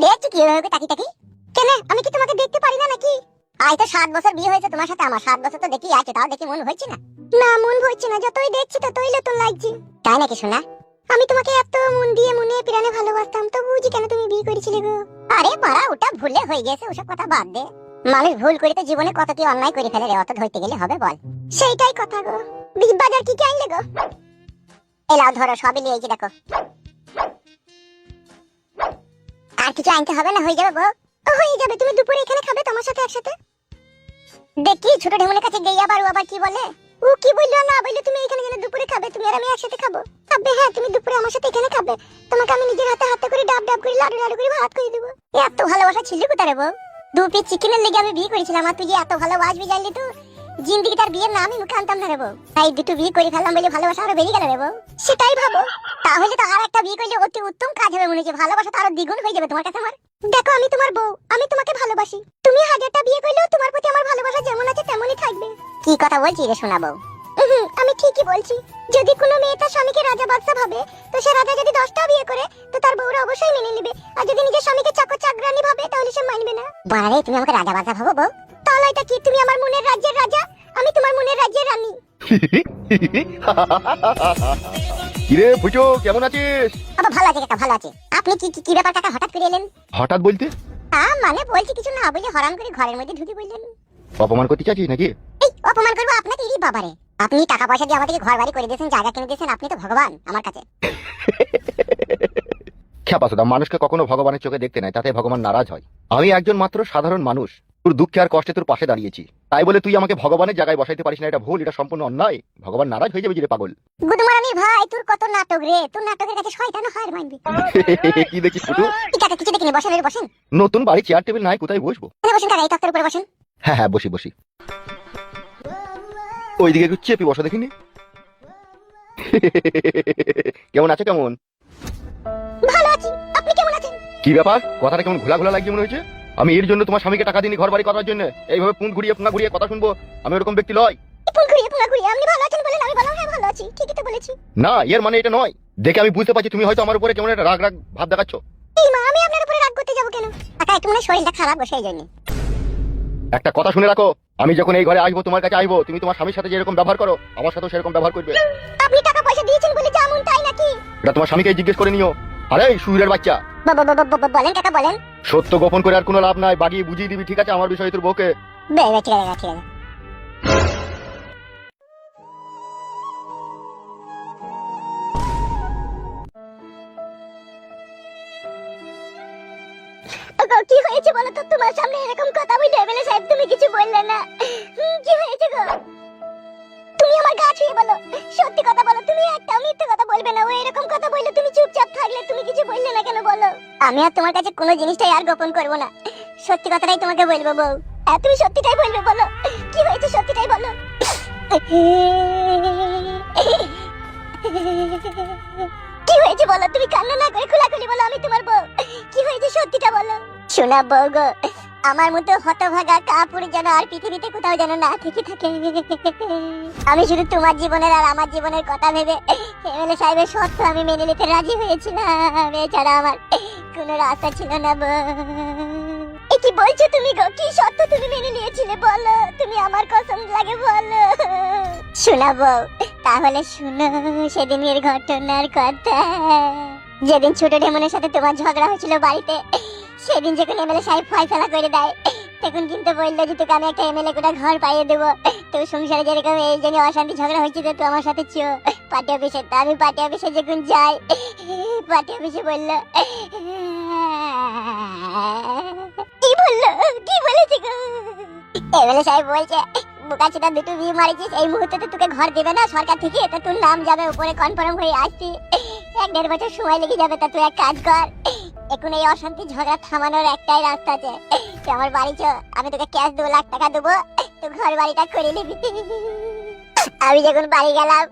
দেখছো কি এভাবে তাকি তাকি? কেন আমি কি তোমাকে দেখতে পারি না নাকি? আজ তো 7 বছর বিয়ে হয়েছে তোমার সাথে আমার, 7 বছর তো দেখি আছে, তাও দেখি মন হচ্ছে না। না মন হচ্ছে না, যতই দেখছি ততই নতুন লাগছে। তাই নাকি শোনা? আমি তোমাকে এত মন দিয়ে মনে প্রাণে ভালোবাসতাম, তো বুঝি কেন তুমি বিয়ে করেছিলে গো? আরে মারা ওটা ভুলে হয়ে গেছে, ওসব কথা বাদ দে। মানুষ ভুল করে তো জীবনে কত কি অন্যায় করে ফেলে রে, অত ধরতে গেলে হবে বল? সেইটাই কথা গো। বাজার কি কি আনলে গো? এলাও ধরো, সবই নিয়ে এই যে দেখো। আর কিছু আনতে হবে না, হয়ে যাবে বউ? হয়ে যাবে, তুমি দুপুরে এখানে খাবে তোমার সাথে একসাথে। দেখি ছোট ঢেমুনের কাছে গিয়ে আবার কি বলে। ও কি বললো না বললো তুমি এখানে গেলে দুপুরে খাবে, তুমি আর আমি একসাথে খাবো। খাবে হ্যাঁ, তুমি দুপুরে আমার সাথে এখানে খাবে। তোমাকে আমি নিজের হাতে হাতে করে ডাব ডাব করে লাডু লাডু করে ভাত করে দেবো। এত ভালোবাসা ছিল কোথায় বউ? 2 পিস চিকেনের লেগে আমি বিয়ে করেছিলাম, আর তুই যে এত ভালোবাসবি জানলি তো জিন্দিগি তার বিয়ের নামই মুখে আনতাম না রে বউ। তাই দুটো বিয়ে করে ফেললাম বলে ভালোবাসা আরো বেড়ে গেল রে বউ। সেটাই ভাবো, তাহলে তো আর একটা বিয়ে করলে অতি উত্তম কাজ হবে মনে হচ্ছে, ভালোবাসা তো আরো দ্বিগুণ হয়ে যাবে তোমার কাছে আমার। দেখো আমি তোমার বউ, আমি তোমাকে ভালোবাসি। তুমি 1000টা বিয়ে করলেও তোমার প্রতি আমার ভালোবাসা যেমন আছে তেমনই থাকবে। কি কথা বলছি রে শোনা বউ? আমি ঠিকই বলছি। যদি কোনো মেয়ে তার স্বামীকে রাজা বাদশা ভাবে, তো সে রাজা যদি 10টা বিয়ে করে তো তার বউরা অবশ্যই মেনে নেবে। আর যদি নিজের স্বামীকে চাকর চাকরানি ভাবে তাহলে সে মানবে না। বারে তুমি আমাকে রাজা বাদশা ভাবো বউ? তাহলে এটা কি, তুমি আমার মনের রাজ্যের রাজা, আমি তোমার মনের রাজ্যের রানী। কিরে ফুচো, কেমন আছিস? বাবা ভালো আছে কাকা, ভালো আছে। আপনি কি কি ব্যাপার কাকা, হঠাৎ করে এলেন? হঠাৎ বলতে? মানে বলছি কিছু না বলে হরাম করে ঘরের মধ্যে ঢুকে বললেন। অপমান করতে চাচ্ছিস নাকি? এই অপমান করবো আপনাকে? ইরি বাবারে, আপনি টাকা পয়সা দিয়ে আমাদেরকে ঘর বাড়ি করে দিয়েছেন, জায়গা কিনে দিয়েছেন, আপনি তো ভগবান আমার কাছে। খ্যাপাসোদা, মানুষকে কখনো ভগবানের চোখে দেখতে নাই, তাতে ভগবান নারাজ হয়। আমি একজন মাত্র সাধারণ মানুষ, তোর দুঃখে আর কষ্টে তোর পাশে দাঁড়িয়েছি। তাই বলে তুই আমাকে ভগবানের জায়গায় বসাইতে পারিস না, এটা ভুল, এটা সম্পূর্ণ অন্যায়। ভগবান নারাজ হয়ে যাবে যে পাগল। গুদমারানির ভাই, তোর কত নাটক রে, তোর নাটকের কাছে শয়তান হার মানবে। কি দেখিস ফুটু? কাকা কিছু দেখিনি, বসেন রে বসেন। নতুন বাড়ি, চেয়ার টেবিল নাই, কোথায় বসবো? এখানে বসেন কাকা, এই তক্তার উপরে বসেন। হ্যাঁ হ্যাঁ, বসি বসি। ওইদিকে একটু চেপি বসা দেখিনি। কেমন আছে? কেমন? ভালো আছি, আপনি কেমন আছেন? কি ব্যাপার, কথাটা কেমন ঘোলা ঘোলা লাগছে মনে হচ্ছে? আমি এর জন্য তোমার স্বামীকে টাকা দিইনি ঘর বাড়ি করার জন্য, এইভাবে পুন ঘুরিয়ে পুনা ঘুরিয়ে কথা শুনবো? আমি ওরকম ব্যক্তি লয়। ফোন ঘুরিয়ে আপনি ভালো আছেন বলেন, আমি বললাম হ্যাঁ ভালো আছি, ঠিকই তো বলেছি। না, এর মানে এটা নয়। দেখে আমি বুঝতে পারছি তুমি হয়তো আমার উপরে কেমন একটা রাগ রাগ ভাব দেখাচ্ছ। এই মা, আমি আপনার উপরে রাগ করতে যাব কেন? কাকা একটু মনে শরীরটা খারাপ বসে এই জন্য। একটা কথা শুনে রাখো, আমি যখন এই ঘরে আসবো, তোমার কাছে আসবো, তুমি তোমার স্বামীর সাথে যেরকম ব্যবহার করো আমার সাথেও সেরকম ব্যবহার করবে। আপনি টাকা পয়সা দিয়েছেন বলে যেমন তাই নাকি? এটা তোমার স্বামীকে জিজ্ঞেস করে নিও। আরে সুরের বাচ্চা, বলেন কাকা বলেন। সত্য গোপন করে আর কোনো লাভ নাই, বাগিয়ে বুঝিয়ে দিবি, ঠিক আছে, আমার বিষয়ে তোর বউকে। ঠিক আছে ঠিক আছে। কি হয়েছে বলো তো? তোমার সামনে এরকম কথা বলে এমএলএ সাহেব তুমি কিছু বললে না, কি হয়েছে গো? তুমি আমার গা ছুঁয়ে বলো, সত্যি কথা বলো, তুমি একটা মিথ্যে কথা বলবে না। ও এরকম কথা বললে তুমি চুপচাপ থাকলে, তুমি কিছু বললে না কেন বলো? আমি আর তোমার কাছে কোনো জিনিসটাই আর গোপন করব না, সত্যি কথাটাই তোমাকে বলবো বউ। তুমি সত্যিটাই বলবে, বলো কি হয়েছে, সত্যিটাই বলো। কি হয়েছে বলো, তুমি কান্না না করে খোলাখুলি বলো, আমি তোমার বউ। কি হয়েছে সত্যিটা বলো। শোনা বউ গো, আমার মতো হতভাগা কাপুর যেন আর পৃথিবীতে কোথাও যেন না থেকে থাকে। আমি শুধু তোমার জীবনের আর আমার জীবনের কথা ভেবে এমএলএ সাহেবের শর্ত আমি মেনে নিতে রাজি হয়েছিলাম, এছাড়া আমার কোনো রাস্তা ছিল না বউ। এ কি বলছো তুমি গো? কি শর্ত তুমি মেনে নিয়েছিলে বলো, তুমি আমার কসম লাগে বলো। শোনা বউ, তাহলে শুনো সেদিনের ঘটনার কথা। যেদিন ছোট ঢেমনের সাথে তোমার ঝগড়া হয়েছিল বাড়িতে, সেদিন যখন এমএলএ সাহেব ফয়সালা করে দেয়, তখন কিন্তু বললো যে তোকে আমি একটা এমএলএ কোটা ঘর পাইয়ে দেবো। তো সংসারে যেরকম এই জন্য অশান্তি ঝগড়া হয়েছিল, তো আমার সাথে চো পার্টি অফিসে। তা আমি পার্টি অফিসে যখন যাই, পার্টি অফিসে বললো, কি বললো, কি বলেছে গো? এমএলএ সাহেব বলছে বোকাচোদা, দুটো বিয়ে মারিছিস, এই মুহূর্তে তো তোকে ঘর দেবে না সরকার থেকে, তো তোর নাম যাবে উপরে কনফার্ম হয়ে আসছি, 1-1.5 বছর সময় লেগে যাবে। তা তুই এক কাজ কর, এখন এই অশান্তি ঝগড়া থামানোর একটাই রাস্তা আছে, তুই আমার বাড়ি চো, আমি তোকে ক্যাশ 2 লাখ টাকা দেবো, তো ঘর বাড়িটা করে নিবি। আমি যখন বাড়ি গেলাম,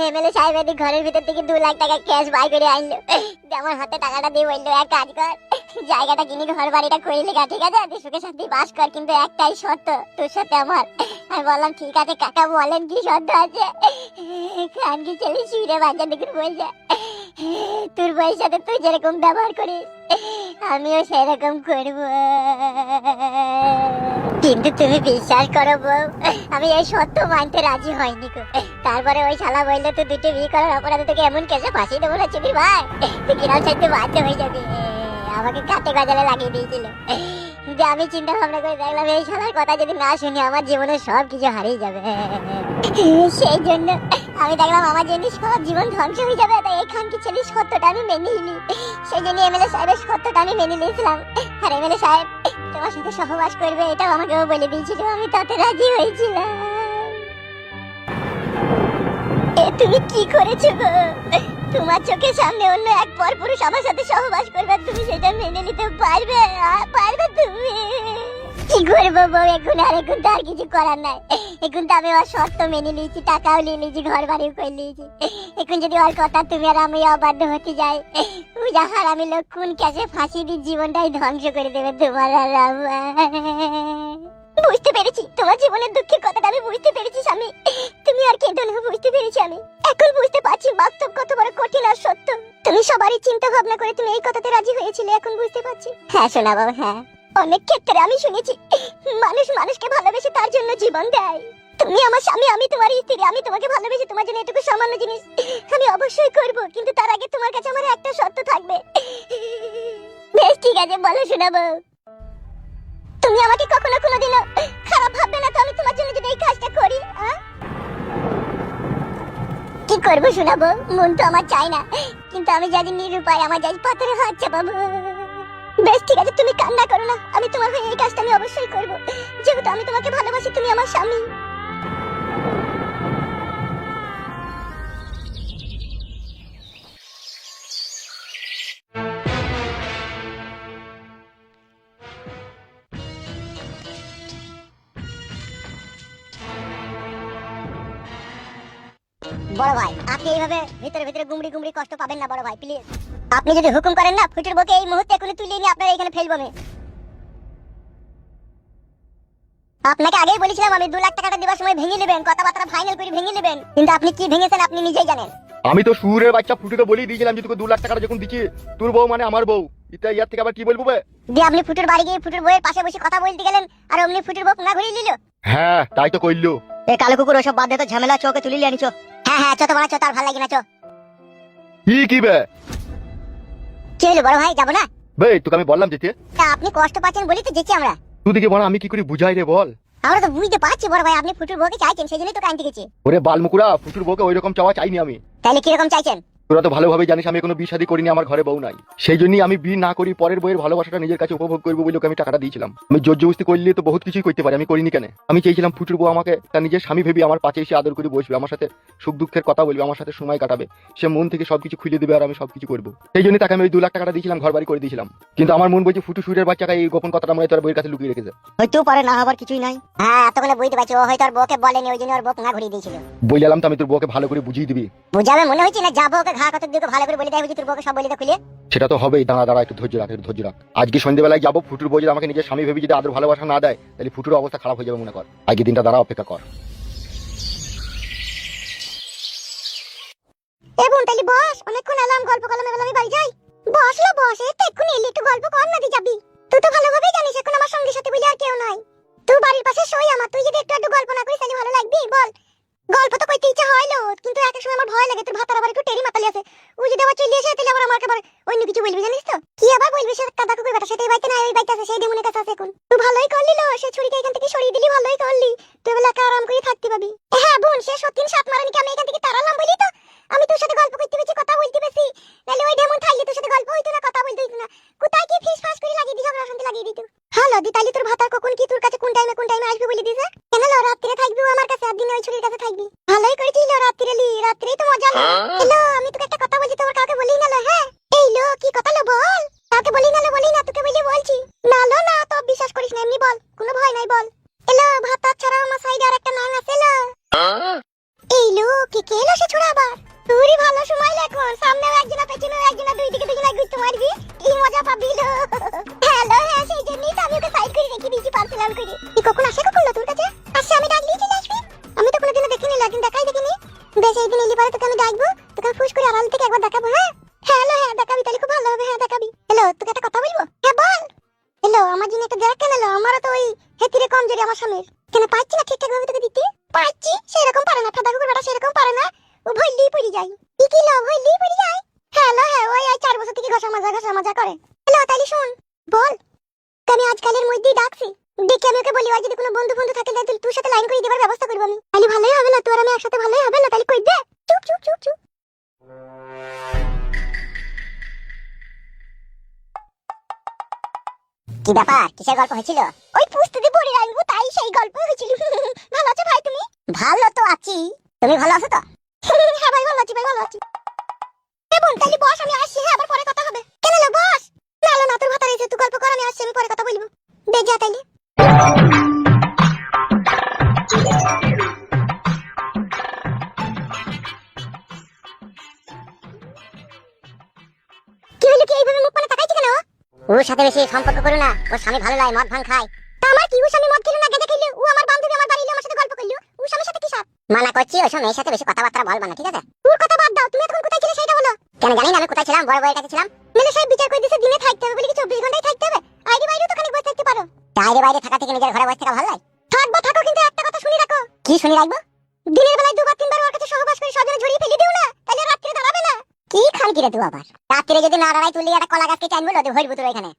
এমএলএ সাহেব এদিক ঘরের ভিতর থেকে 2 লাখ টাকা ক্যাশ বাই করে আনলো, আমার হাতে টাকাটা দিয়ে বললো এক কাজ কর, জায়গাটা কিনে ঘর বাড়িটা করে লেগা, ঠিক আছে, তুই সুখে শান্তি বাস কর, কিন্তু একটাই শর্ত তোর সাথে আমার। আমি বললাম ঠিক আছে কাকা বলেন কি শর্ত আছে? খানকি ছেলে শুয়ে বাচ্চা দেখুন বলছে, তোর বউয়ের সাথে তুই যেরকম ব্যবহার করিস আমিও সেরকম করব। কিন্তু তুমি বিশ্বাস করো বউ, আমি এই সত্য মানতে রাজি হয়নি গো। তারপরে ওই শালা বললে তুই দুটো বিয়ে করার অপরাধে তোকে এমন কেসে ফাঁসি দেবো না চিবির ভাই, তুই কিরাম সাইতে বাধ্য হয়ে যাবে। আমাকে কাটে গজালে লাগিয়ে দিয়েছিল। যে আমি চিন্তা ভাবনা করে দেখলাম এই শালার কথা যদি না শুনি আমার জীবনে সব কিছু হারিয়ে যাবে। সেই জন্য আমি দেখলাম আমার জন্য সব জীবন ধ্বংস হয়ে যাবে, তাই এখান কি ছেলে সত্যটা আমি মেনে নিই। সেই জন্য এমএলএ সাহেবের সত্যটা আমি মেনে নিয়েছিলাম। আর এমএলএ সাহেব তোমার সাথে সহবাস করবে এটাও আমাকেও বলে দিয়েছিল, আমি তাতে রাজি হয়েছিলাম। তুমি কি করেছো গো? তোমার চোখের সামনে অন্য এক পরপুরুষ আমার সাথে সহবাস করবে, তুমি সেটা মেনে নিতে পারবে? পারবে তুমি? কি করবো বউ, এখন তো আর কিছু করার নাই। এখন তো আমি ওর শর্ত মেনে নিয়েছি, টাকাও নিয়ে নিয়েছি, ঘর বাড়িও করে নিয়েছি। এখন যদি ওর কথা তুমি আর আমি অবাধ্য হতে যাই, যাহার আমি লোক কোন ক্যাসে ফাঁসি দিয়ে জীবনটাই ধ্বংস করে দেবে তোমার আর আমার। বুঝতে পেরেছি তোমার জীবনের দুঃখের কথাটা, আমি বুঝতে পেরেছি স্বামী। তুমি আর কেঁদো না, বুঝতে পেরেছি আমি। এখন বুঝতে পারছি বাস্তব কত বড় কঠিন আর সত্য। তুমি সবারই চিন্তা ভাবনা করে তুমি এই কথাতে রাজি হয়েছিলে, এখন বুঝতে পারছি। হ্যাঁ শোনা বাবা, হ্যাঁ অনেক ক্ষেত্রে আমি শুনেছি মানুষ মানুষকে ভালোবেসে তার জন্য জীবন দেয়। তুমি আমার স্বামী, আমি তোমার স্ত্রী, আমি তোমাকে ভালোবেসে তোমার জন্য এটুকু সামান্য জিনিস আমি অবশ্যই করব, কিন্তু তার আগে তোমার কাছে আমার একটা শর্ত থাকবে। বেশ ঠিক আছে, বলো শোনাবো। তুমি আমাকে কখনো কোনোদিনও খারাপ ভাববে না তো আমি তোমার জন্য যদি এই কাজটা করি? কি করবো শোনাবো, মন তো আমার চাই না, কিন্তু আমি যদি নিরুপায় আমার যাই পাথরে হাত চাপাবো। বেশ ঠিক আছে, তুমি কান্না করো না, আমি তোমার হয়ে এই কাজটা আমি অবশ্যই করব, যেহেতু আমি তোমাকে ভালোবাসি, তুমি আমার স্বামী। বড় ভাই আপনি এইভাবে ভিতরে ভিতরে গুমড়ি গুমড়ি কষ্ট পাবেন না বড় ভাই, প্লিজ। আপনি যদি হুকুম করেন না ফুটের বউকে এই মুহূর্তে এখনই তুলে নিয়ে আপনারা এখানে ফেলবো আমি। আপনাকে আগেই বলেছিলাম আমি 2 লাখ টাকাটা দেওয়ার সময় ভেঙে নেবেন, কথাবার্তা ফাইনাল করে ভেঙে নেবেন, কিন্তু আপনি কি ভেঙেছেন আপনি নিজেই জানেন। আমি তো সুরের বাচ্চা ফুটুকে বলেই দিয়েছিলাম যে তোকে 2 লাখ টাকা যখন দিচ্ছি তোর বউ মানে আমার বউ, এটা ইয়ার থেকে আবার কি বলবো? দিয়ে আপনি ফুটের বাড়ি গিয়ে ফুটের বউয়ের পাশে বসে কথা বলতে গেলেন, আর অমনি ফুটের বউ না ঘুরিয়ে নিল। হ্যাঁ তাই তো কইলো। এ কালো কুকুর ওসব বাদ দে তো, ঝামেলা চোখে তুলি লিয়ে আনিছো। হ্যাঁ হ্যাঁ চো তো বাড়া, চো, তার ভালো লাগে না, চো। কি বে কি হলো বড় ভাই, যাবো না? বে তোকে আমি বললাম যেতে, তা আপনি কষ্ট পাচ্ছেন বলি তো যেছি আমরা। তুই দিকে বড় আমি কি করে বুঝাই রে বল? আমরা তো বুঝতে পারছি বড় ভাই আপনি ফুটুর বউকে চাইছেন, সেই জন্যই তো কাইন্তে গেছি। ওরে বালমুকুরা, ফুটুর বউকে ওই রকম চাওয়া চাইনি আমি। তাহলে কি রকম চাইছেন? তোরা তো ভালোভাবে জানিস আমি কোনো বিয়ে শাদী করিনি, আমার ঘরে বউ নাই, সেই জন্যই আমি বিয়ে না করি পরের বউয়ের ভালোবাসাটা নিজের কাছে উপভোগ করবো বলে ওকে আমি টাকাটা দিয়েছিলাম। আমি জোর জবস্তি করলে তো বহুত কিছুই করতে পারি, আমি করিনি কেন? আমি চেয়েছিলাম ফুটুর বউ আমাকে তার নিজের স্বামী ভেবে আমার পাশে এসে আদর করে বসবে, আমার সাথে সুখ দুঃখের কথা বলবে, আমার সাথে সময় কাটাবে, সে মন থেকে সবকিছু খুলে দেবে আর আমি সবকিছু করবো। সেই জন্য তাকে আমি ওই 2 লাখ টাকাটা দিয়েছিলাম, ঘর বাড়ি করে দিয়েছিলাম। কিন্তু আমার মন বলছে ফুটু সুরের বাচ্চাকে এই গোপন কথাটা মনে তোর বউয়ের কাছে লুকিয়ে রেখেছে। হয়তো পারে না হবার কিছুই নাই। হ্যাঁ এতক্ষণে বুঝতে পারছি, ও হয়তো ওর বউকে বলেনি, ওই জন্য ওর বউ না ঘুরিয়ে দিয়েছিল। বললাম তো আমি তোর বউকে ভালো করে বুঝিয়ে দিবি। বুঝাবে মনে হচ্ছে না, যাবো ওকে ঘা কত দিকে ভালো করে বলে দেয়, বুঝি তোর বউকে সব বলে দে খুলে। সেটা তো হবেই, দাঁড়া দাঁড়া একটু ধৈর্য রাখ, একটু ধৈর্য রাখ। আজকে সন্ধ্যেবেলায় যাবো, ফুটুর বউ যদি আমাকে নিজের স্বামী ভেবে যদি আদর ভালোবাসা না দেয় তাহলে ফুটুর অবস্থা খারাপ হয়ে যাবে মনে কর। আজকে দিনটা দাঁড়া, অপেক্ষা কর। এবং তাহলে বস, অনেকক্ষণ এলাম, গল্প করলাম, এবার আমি বাড়ি যাই। বসলো বস, এই তো এক্ষুনি এলি, একটু গল্প কর না, দি যাবি। তুই তো ভালোভাবেই জানিস এখন আমার সঙ্গে সাথে বলি আর কেউ নাই। তুই বাড়ির পাশে সই আমার, তুই যদি একটু একটু গল্প না করিস তাহলে ভালো লাগবে বল। গল্প তো কইতে ইচ্ছা হইলো, কিন্তু এক এক সময় আমার ভয় লাগে, তোর ভাতার আবার একটু টেরি মাতালি আছে, ও যদি আবার চলে আসে তাহলে আবার আমাকে আবার অন্য কিছু বলবি জানিস তো। কি আবার বলবি, সে কাদা কুকুর বেটা, সেটাই বাইতে না ওই বাইতে আছে, সেই দেমনের কাছে আছে এখন। তুই ভালোই করলি লো, সে ছুরিকে এখান থেকে সরিয়ে দিলি, ভালোই করলি, তুই এবার একা আরাম করে থাকতে পাবি। হ্যাঁ বোন, সে সত্যি সাত মারানি আমি এখান থেকে তাড়ালাম বলি তো আমি তোর সাথে গল্প করতে পেরেছি, কথা বলতে পেরেছি, নাহলে ওই ডেমন থাকলে তোর সাথে গল্প হইতো না, কথা বলতে হইতো না। কোথায় কি ফিস ফাস করে লাগিয়ে দি, ঝগড়া শান্তি লাগিয়ে দিত। হ্যালো দি, তাহলে তোর ভাতার কখন কি তোর কাছে কোন টাইমে আসবে বলে দিছে? কেন লো, রাত্রে থাকবি আমার কাছে আর দিনে ওই ছুরির কাছে থাকবি? ভালোই করেছিস লো, রাত্রেই তো মজা লো। হ্যালো আমি তোকে একটা কথা বলছি, তোর কাউকে বলি না লো। হ্যাঁ এই লো, কি কথা লো বল। কাউকে বলি না লো, বলি না, তোকে বলি বলছি না লো। না তো বিশ্বাস করিস না, এমনি বল, কোনো ভয় নাই বল। এলো ভাতার ছাড়া আমার সাইডে আর একটা নাম আছে লো। এই লো, কি কেলো সে ছোড়া আবার? তুই ভালো সময় এখন, সামনেও একজন পেছনেও একজন, দুই দিকে দুজন ঘুরতে মারবি, কি মজা পাবি লো। হ্যালো হ্যাঁ, সেই জন্যই তো আমি ওকে সাইড করে রেখে দিয়েছি পার্সেল করে। তুই কখন আসে কখন তোর কাছে? হ্যালো, তোকে একটা কথা বলবো? হ্যাঁ বল। হ্যালো, আমার জন্য একটা দেখ কেন? আমারও তো ওই হেতিরে কমজোরি আমার স্বামীর। কেন পাচ্ছি না ঠিকঠাক ভাবে তোকে দিতে? পাচ্ছি, সেরকম পারে না। ফাদা কুকুর বেটা সেরকম পারে না। ও ভইলেই পড়ে যায়। কি লো, ভইলেই পড়ে যায়। হ্যালো, হ্যাঁ ওই 4 বছর থেকে ঘষা মাজা করে। হ্যালো, তাইলে শোন, বল। আমি আজকালের মধ্যেই ডাকছি। দেখি আমি ওকে বলি, আর যদি কোনো বন্ধু বন্ধু থাকে তাহলে তোর সাথে লাইন করে দেবার ব্যবস্থা করব আমি। তাহলে ভালোই হবে না? তোর আমি একসাথে ভালোই হবে না? তাহলে কই দে। চুপ চুপ চুপ চুপ। কি ব্যাপার? কিসের গল্প হয়েছিল? ওই পুস্তিতে পড়ে রাখবো তাই সেই গল্প হয়েছিল। ভালো আছো ভাই তুমি? ভালো তো আছি। তুমি ভালো আছো তো? হ্যাঁ ভাই ভালো আছি, ভাই ভালো আছি। বোন তাহলে বস, আমি আসছি। হ্যাঁ আবার পরে কথা হবে। কেন লো বস? না না তোর ভাতা রয়েছে, তুই গল্প কর, আমি আসছি, আমি পরে কথা বলবো। বেশ যা তাইলে। কি হলো? কি এইভাবে মুখ পানে তাকাইছি কেন? ওর সাথে বেশি সম্পর্ক করো না, ওর স্বামী ভালো লাগে, মদ ভাঙ খায়। তা আমার কি, ওর স্বামী মদ খেলো না গাঁজা খেলো? ও আমার বান্ধবী, আমার বাড়ি এলো, আমার সাথে গল্প করলো। ওর স্বামীর সাথে কি সাথ? মানা করছি ওসব মেয়ের সাথে বেশি কথাবার্তা বলবা না, ঠিক আছে? ওর কথা বাদ দাও, তুমি এখন কোথায় ছিলে সেটা বলো। কেন জানি না আমি কোথায় ছিলাম, বড় বউয়ের কাছে ছিলাম। মেলে সাহেব বিচার করে দিয়েছে দিনে থাকতে হবে বলে কি 24 ঘন্টাই থাকতে হবে? আইডি বাইরেও তো খানিক বসে থাকতে পারো। বাইরে বাইরে থাকা থেকে নিজের ঘরে বসে থাকা ভালো লাগে? থাকবো থাকো, কিন্তু একটা কথা শুনে রাখো। কি শুনে রাখবো? দিনের বেলায় 2-3 বার ওর কাছে সহবাস করে সজনে ঝরিয়ে ফেলে দিও না, তাহলে রাত্রে দাঁড়াবে না। কি খান কি রে তুই আবার? রাত্রে যদি না দাঁড়াই তুই একটা কলা গাছকে চাইবো লদে ভরবো তোর এখানে।